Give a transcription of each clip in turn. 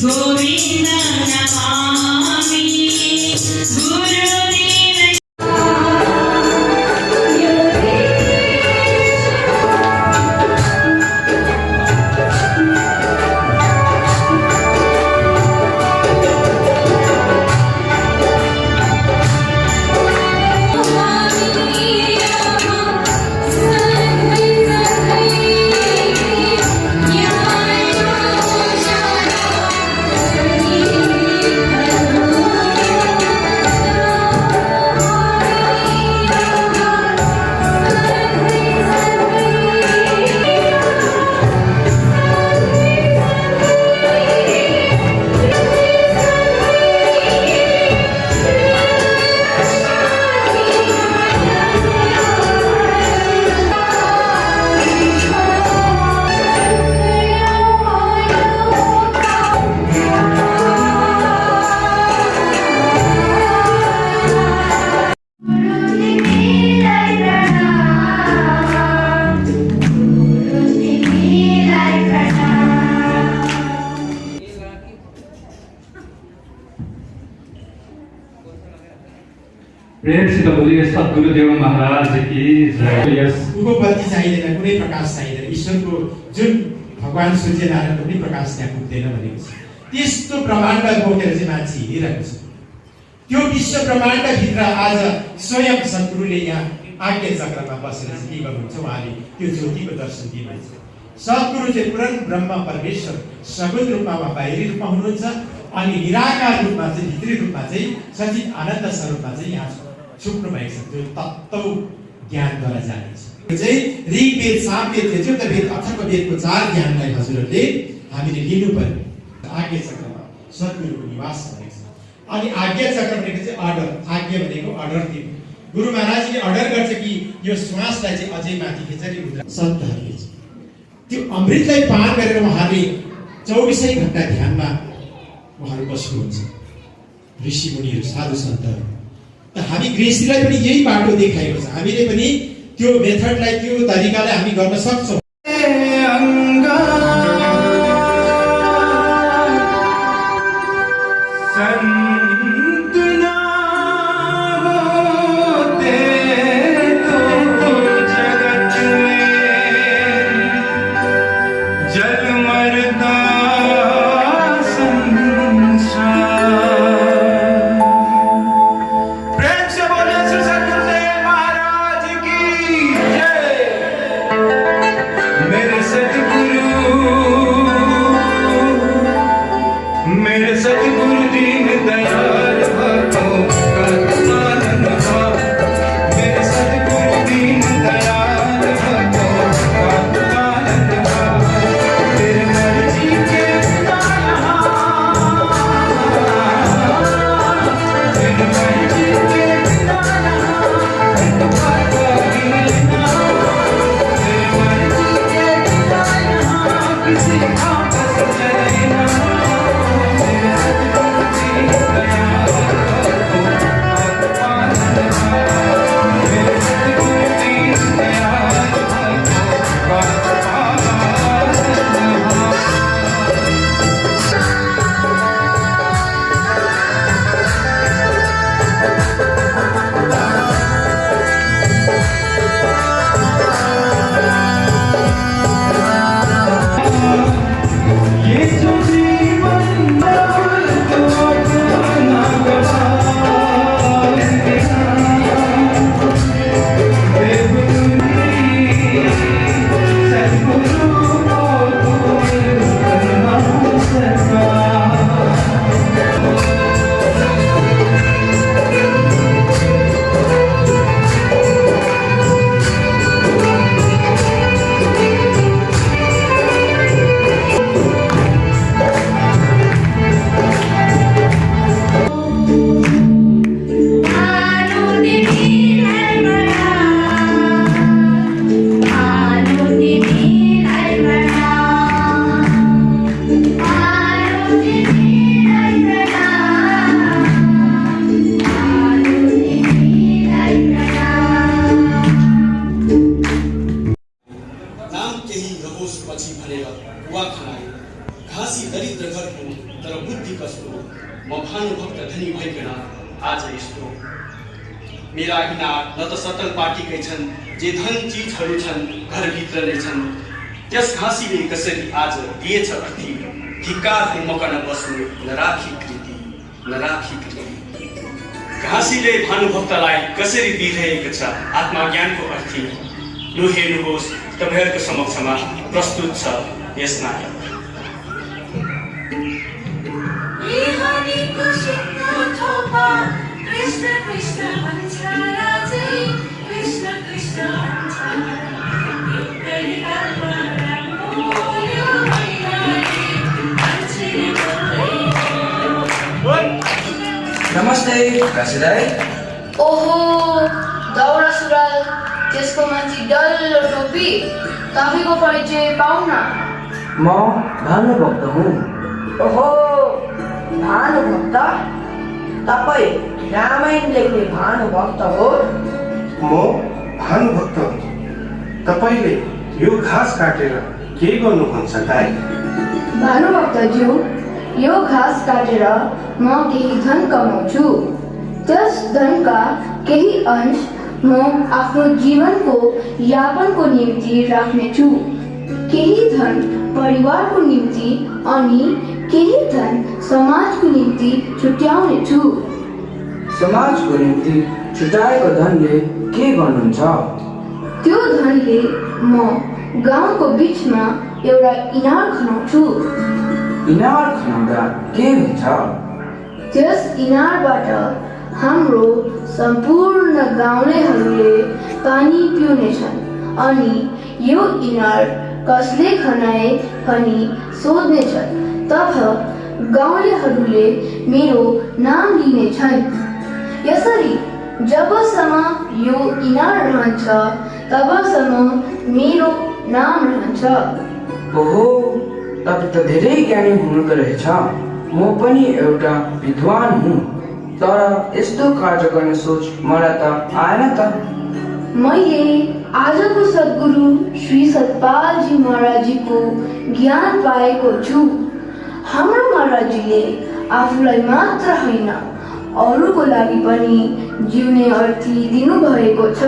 गोविंद नमामि गुरुदेव प्रेमसित बोलिए सद्गुरुदेव महाराज की जय। यस उपपत्ति चाहिँदैन, कुनै प्रकाश चाहिँदैन। ईश्वरको जुन भगवान सूर्यनारायणको पनि प्रकाश त्यहाँ पुग्दैन भनेको छ। त्यस्तो ब्रह्माण्ड बोकेर चाहिँ मान्छे हिँडिरहेको छ। त्यो विश्व ब्रह्माण्डभित्र आज स्वयं सद्गुरुले यहाँ आज्ञा चक्रमा बसेर चाहिँ के गर्नुहुन्छ, उहाँले त्यो ज्योतिको दर्शन दिनुहुन्छ। सद्गुरु चाहिँ पुराण ब्रह्म परमेश्वर सगुण रूपमा वा बाहिरी रूपमा हुनुहुन्छ अनि निराकार रूपमा चाहिँ भित्री रूपमा चाहिँ सचित आनन्द स्वरूपमा चाहिँ यहाँ छुप्नु भएको छ। त्यो तत्त्व ज्ञानद्वारा जानिन्छ। यो चाहिँ ऋग्वेद, सामवेद, यजुर्वेद, अथर्ववेदको 4 ज्ञानलाई हजुरहरूले हामीले लिनुपर्ने। आज्ञा चक्रमा सद्गुरुको निवास भनेको छ। अनि आज्ञा चक्र भनेको चाहिँ अर्डर, आज्ञा भनेको अर्डर दिनु। गुरु महाराजले अर्डर गर्छ कि यो श्वासलाई चाहिँ अझै माथि खिचरी उद्रा। सन्तहरूले त्यो अमृतलाई पान गरेर उहाँले 24 घण्टा ध्यानमा उहाँहरू बस्नुहुन्छ। ऋषि मुनिहरू, साधु सन्तहरू। त हामी गृहस्थीलाई पनि यही बाटो देखाएको छ। हामीले पनि त्यो मेथडलाई, त्यो तरिकालाई हामी गर्न सक्छौँ। मेरे सतगुरु दीन दयाल भानुभक्त धनी भइकन आज यस्तो मेरा किनार न त सटल पार्टीकै छन् जे धन चिजहरू छन् घरभित्र नै छन् त्यस घाँसीले कसरी आज दिएछ अर्थी धिक्कार हो मकन बस्नु नराखी कृति घाँसीले भानुभक्तलाई कसरी दिइरहेको छ आत्मज्ञानको अर्थी लु हेर्नुहोस् तपाईँहरूको समक्षमा प्रस्तुत छ यस नाटक। कृष्ण कृष्ण भन्छ राजै कृष्ण कृष्ण भन्छ नमस्ते काशीदाई। ओहो दौरा सुरुवाल त्यसको माथि डल्लो टोपी तपाईँको परिचय पाउन। म भानुभक्त हुँ। ओहो भानुभक्त, तपाईँ रामायण लेख्ने भानुभक्त हो? म भानुभक्त हुँ। तपाईँले यो घाँस काटेर के गर्नुहुन्छ दाइ? भानुभक्तज्यू, यो घाँस काटेर म केही धन कमाउँछु। त्यस धनका केही अंश म आफ्नो जीवनको यापनको निम्ति राख्नेछु। केही धन परिवारको निम्ति अनि केही धन समाजको निम्ति छुट्याउनेछु। समाजको निम्ति छुट्याएको धनले के गर्नुहुन्छ? त्यो धनले म गाउँको बिचमा एउटा इनार खनाउँछु। इनार खनाउँदा के हुन्छ? त्यस इनारबाट हाम्रो सम्पूर्ण गाउँलेहरूले पानी पिउनेछन् अनि यो इनार कसले खनाए भनी सोध्नेछन्। तब गाउँलेहरूले मेरो नाम लिनेछन्। यसरी जबसम्म यो इनार रहन्छ तबसम्म मेरो नाम रहन्छ। ओहो, तपाईँ त धेरै ज्ञानी हुनुहुँदो रहेछ। म पनि एउटा विद्वान हुँ, तर यस्तो कार्य गर्ने सोच मलाई त आएन त। मैले आजको सद्गुरु श्री सतपालजी महाराजजीको ज्ञान पाएको छु। हाम्रो महाराजजीले आफूलाई मात्र होइन अरूको लागि पनि जिउने अर्थी दिनुभएको छ।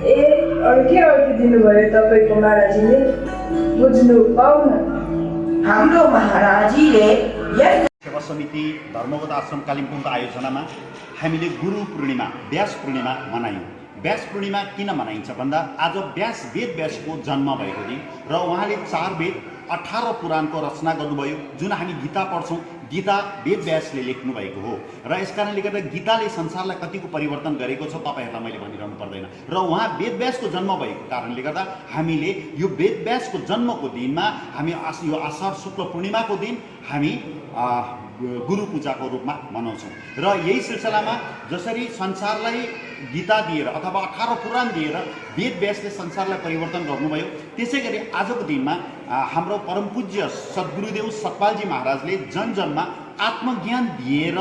ए अर्कै अर्थ दिनुभयो तपाईँको महाराजीले? बुझ्नु पाउन। हाम्रो महाराजीले सेवा समिति धर्मगत आश्रम कालिम्पोङको आयोजनामा हामीले गुरु पूर्णिमा व्यास पूर्णिमा मनायौँ। व्यास पूर्णिमा किन मनाइन्छ भन्दा आज वेद व्यासको जन्म भएको दिन र उहाँले 4 वेद 18 पुराणको रचना गर्नुभयो। जुन हामी गीता पढ्छौँ, गीता वेद व्यासले लेख्नु भएको हो र यस कारणले गर्दा गीताले संसारलाई कतिको परिवर्तन गरेको छ तपाईँहरूलाई मैले भनिरहनु पर्दैन। र उहाँ वेद व्यासको जन्म भएको कारणले गर्दा हामीले यो वेद व्यासको जन्मको दिनमा हामी यो आषाढ शुक्ल पूर्णिमाको दिन हामी गुरु पूजाको रूपमा मनाउँछौँ। र यही सिलसिलामा जसरी संसारलाई गीता दिएर अथवा 18 पुराण दिएर वेद व्यासले संसारलाई परिवर्तन गर्नुभयो, त्यसै गरी आजको दिनमा हाम्रो परम पूज्य सद्गुरुदेव सतपालजी महाराजले जनजनमा आत्मज्ञान दिएर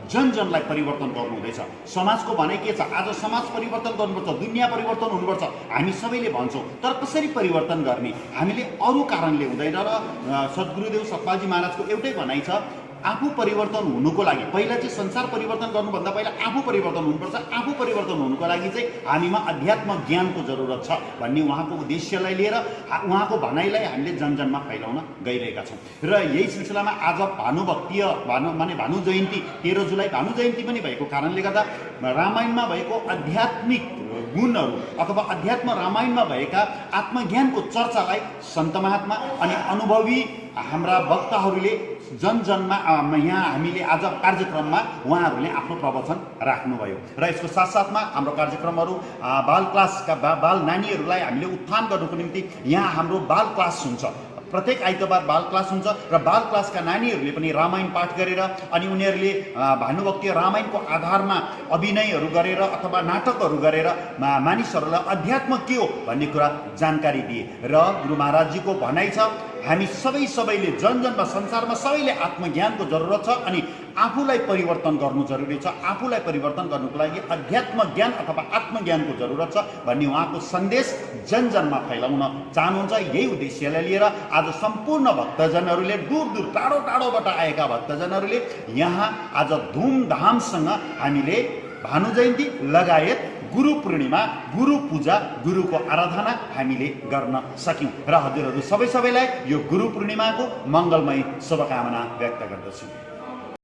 जनजनलाई परिवर्तन गर्नुहुँदैछ। समाजको भनाइ के छ? आज समाज परिवर्तन गर्नुपर्छ, दुनियाँ परिवर्तन हुनुपर्छ हामी सबैले भन्छौँ, तर कसरी परिवर्तन गर्ने? हामीले अरू कारणले हुँदैन। र सद्गुरुदेव सतपालजी महाराजको एउटै भनाइ छ, आफू परिवर्तन हुनुको लागि पहिला चाहिँ संसार परिवर्तन गर्नुभन्दा पहिला आफू परिवर्तन हुनुपर्छ। आफू परिवर्तन हुनुको लागि चाहिँ हामीमा अध्यात्म ज्ञानको जरुरत छ भन्ने उहाँको उद्देश्यलाई लिएर उहाँको भनाइलाई हामीले जनजनमा फैलाउन गइरहेका छौँ। र यही सिलसिलामा आज भानु जयन्ती 13 जुलाई भानु जयन्ती पनि भएको कारणले गर्दा रामायणमा भएको आध्यात्मिक गुणहरू अथवा अध्यात्म रामायणमा भएका आत्मज्ञानको चर्चालाई सन्त महात्मा अनि अनुभवी हाम्रा वक्ताहरूले जनजनमा यहाँ हामीले आज कार्यक्रममा उहाँहरूले आफ्नो प्रवचन राख्नुभयो। र यसको साथसाथमा हाम्रो कार्यक्रमहरू बाल क्लासका बाल नानीहरूलाई हामीले उत्थान गर्नुको निम्ति यहाँ हाम्रो बाल क्लास हुन्छ। प्रत्येक आइतबार बाल क्लास हुन्छ र बाल क्लासका नानीहरूले पनि रामायण पाठ गरेर अनि उनीहरूले भानुभक्तीय रामायणको आधारमा अभिनयहरू गरेर अथवा नाटकहरू गरेर मानिसहरूलाई अध्यात्म के हो भन्ने कुरा जानकारी दिए। र गुरु महाराजजीको भनाइ छ, हामी सबैले जनजनमा संसारमा सबैले आत्मज्ञानको जरुरत छ अनि आफूलाई परिवर्तन गर्नु जरुरी छ, आफूलाई परिवर्तन गर्नुको लागि अध्यात्म ज्ञान अथवा आत्मज्ञानको जरुरत छ भन्ने उहाँको सन्देश जनजनमा फैलाउन चाहनुहुन्छ। यही उद्देश्यलाई लिएर आज सम्पूर्ण भक्तजनहरूले, दूर दूर टाढो टाढोबाट आएका भक्तजनहरूले यहाँ आज धुमधामसँग हामीले भानु जयन्ती लगायत गुरु पूर्णिमा, गुरु पूजा, गुरुको आराधना हामीले गर्न सक्यौँ र हजुरहरू सबैलाई यो गुरु पूर्णिमाको मङ्गलमय शुभकामना व्यक्त गर्दछु।